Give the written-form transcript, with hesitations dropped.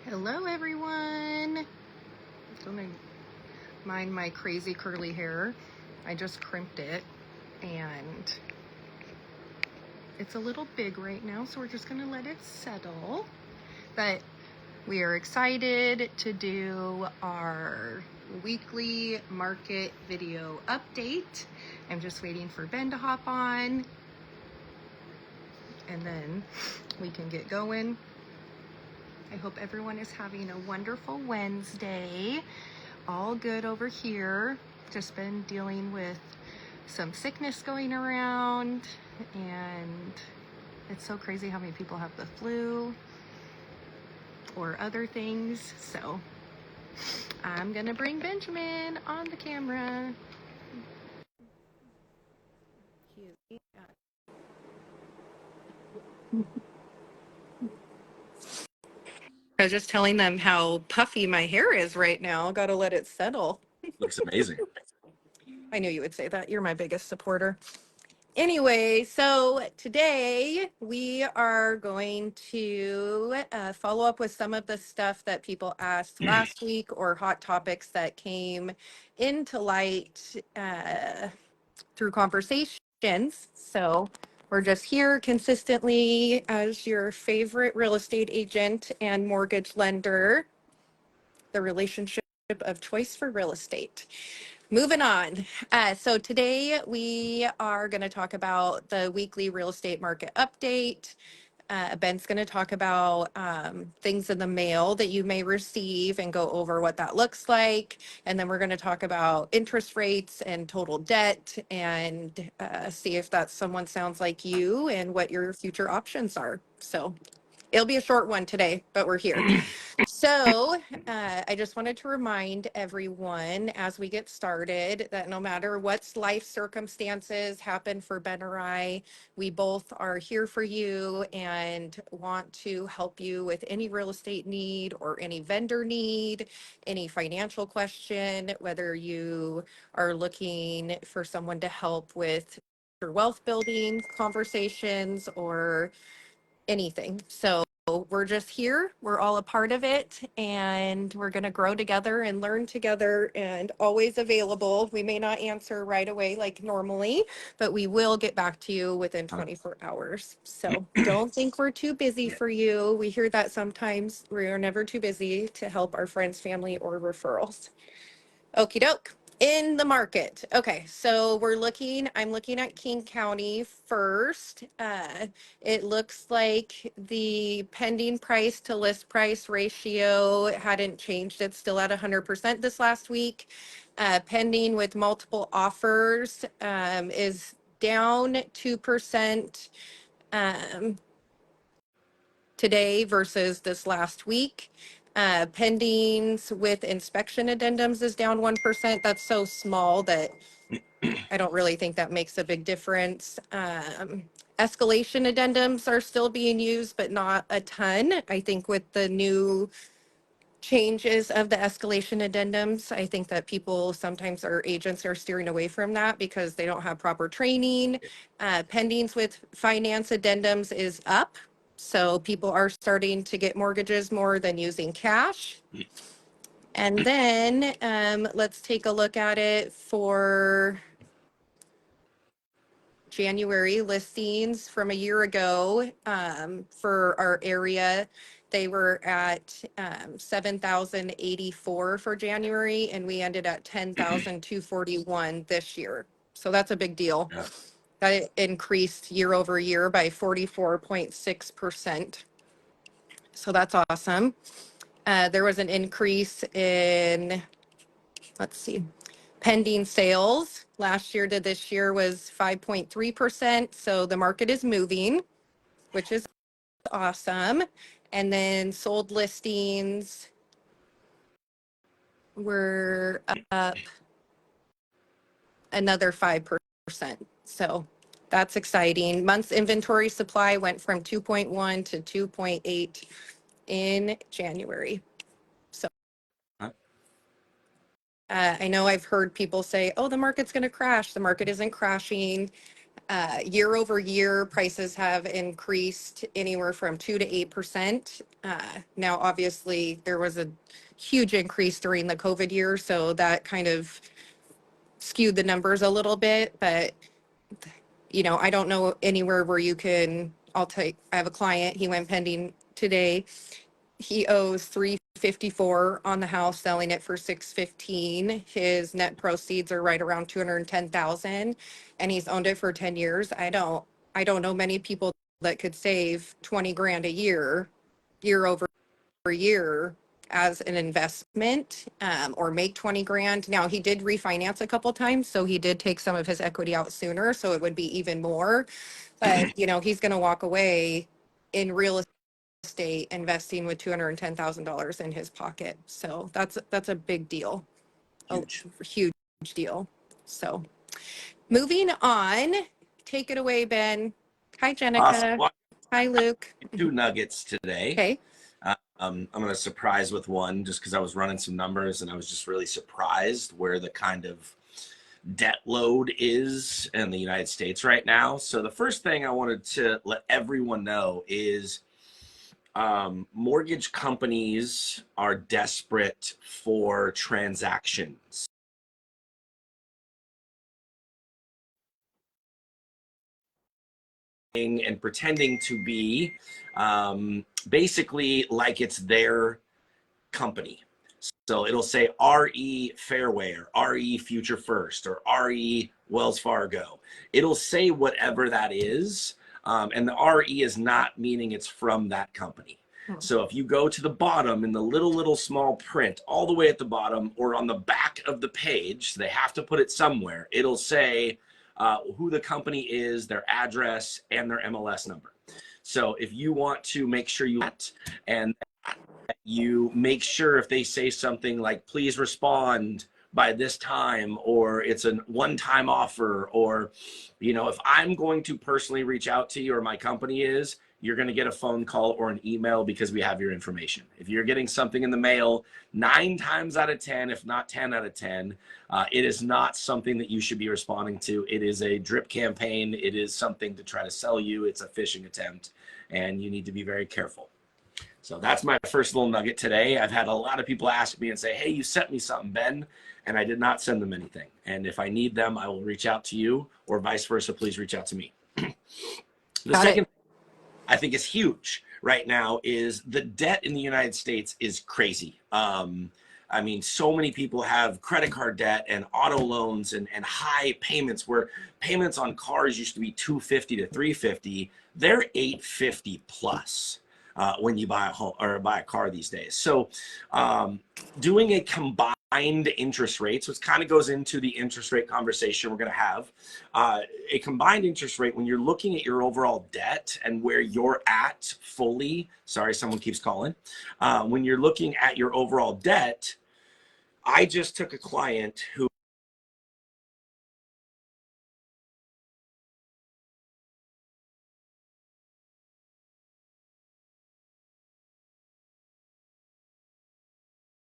Hello everyone. Don't mind my crazy curly hair. I just crimped it and it's a little big right now, so we're just gonna let it settle. But we are excited to do our weekly market video update. I'm just waiting for Ben to hop on and then we can get going. I hope everyone is having a wonderful Wednesday. All good over here. Just been dealing with some sickness going around, and it's so crazy how many people have the flu or other things. So I'm gonna bring Benjamin on the camera. I was just telling them how puffy my hair is right now. Gotta let it settle. Looks amazing. I knew you would say that. You're my biggest supporter. Anyway, so today we are going to follow up with some of the stuff that people asked last week or hot topics that came into light through conversations. So we're just here consistently as your favorite real estate agent and mortgage lender, the relationship of choice for real estate. Moving on. So today we are going to talk about the weekly real estate market update. Ben's going to talk about things in the mail that you may receive and go over what that looks like. And then we're going to talk about interest rates and total debt and see if that someone sounds like you and what your future options are. So it'll be a short one today, but we're here. So I just wanted to remind everyone as we get started that no matter what life circumstances happen for Ben or I, we both are here for you and want to help you with any real estate need or any vendor need, any financial question, whether you are looking for someone to help with your wealth building conversations or anything. So we're just here. We're all a part of it, and we're going to grow together and learn together and always available. We may not answer right away like normally, but we will get back to you within 24 hours. So don't think we're too busy for you. We hear that sometimes. We are never too busy to help our friends, family, or referrals. Okie doke. In the market. Okay, so I'm looking at King County first. It looks like the pending price to list price ratio hadn't changed. It's still at 100% this last week. Pending with multiple offers is down 2% today versus this last week. Pendings with inspection addendums is down 1%. That's so small that I don't really think that makes a big difference. Escalation addendums are still being used, but not a ton. I think with the new changes of the escalation addendums, I think that people sometimes our agents are steering away from that because they don't have proper training. Pendings with finance addendums is up. So people are starting to get mortgages more than using cash. And then let's take a look at it for January listings from a year ago for our area. They were at 7,084 for January, and we ended at 10,241 this year. So that's a big deal. Yeah. That increased year over year by 44.6%. So that's awesome. There was an increase in, let's see, pending sales. Last year to this year was 5.3%. So the market is moving, which is awesome. And then sold listings were up another 5%. So that's exciting. Months inventory supply went from 2.1 to 2.8 in January. So I know I've heard people say, oh, the market's going to crash. The market isn't crashing. Year over year, prices have increased anywhere from 2 to 8%. Now, obviously, there was a huge increase during the COVID year, so that kind of skewed the numbers a little bit. But, I don't know anywhere where you can, I have a client, he went pending today. He owes 354 on the house, selling it for 615. His net proceeds are right around 210,000, and he's owned it for 10 years. I don't know many people that could save 20 grand a year over year as an investment, or make 20 grand. Now, he did refinance a couple times, so he did take some of his equity out sooner, so it would be even more. But, he's going to walk away in real estate investing with $210,000 in his pocket. So that's a big deal. Huge. A huge deal. So moving on, take it away, Ben. Hi, Jenica. Awesome. Well, hi, Luke. 2 nuggets today. Okay. I'm going to surprise with one just because I was running some numbers and I was just really surprised where the kind of debt load is in the United States right now. So the first thing I wanted to let everyone know is mortgage companies are desperate for transactions. And pretending to be basically like it's their company. So it'll say RE Fairway or RE Future First or RE Wells Fargo. It'll say whatever that is. And the RE is not meaning it's from that company. So if you go to the bottom in the little small print all the way at the bottom or on the back of the page, they have to put it somewhere. It'll say who the company is, their address, and their MLS number. So if you want to make sure you make sure if they say something like, please respond by this time, or it's a one-time offer, or, if I'm going to personally reach out to you or my company is, you're going to get a phone call or an email because we have your information. If you're getting something in the mail, 9 times out of 10, if not 10 out of 10, it is not something that you should be responding to. It is a drip campaign. It is something to try to sell you. It's a phishing attempt, and you need to be very careful. So that's my first little nugget today. I've had a lot of people ask me and say, hey, you sent me something, Ben, and I did not send them anything. And if I need them, I will reach out to you, or vice versa, please reach out to me. The second I think is huge right now is the debt in the United States is crazy. I mean, so many people have credit card debt and auto loans and high payments, where payments on cars used to be $250 to $350. They're $850 plus. When you buy a home or buy a car these days. So doing a combined interest rates, which kind of goes into the interest rate conversation we're going to have, a combined interest rate when you're looking at your overall debt and where you're at fully, sorry, someone keeps calling, when you're looking at your overall debt, I just took a client who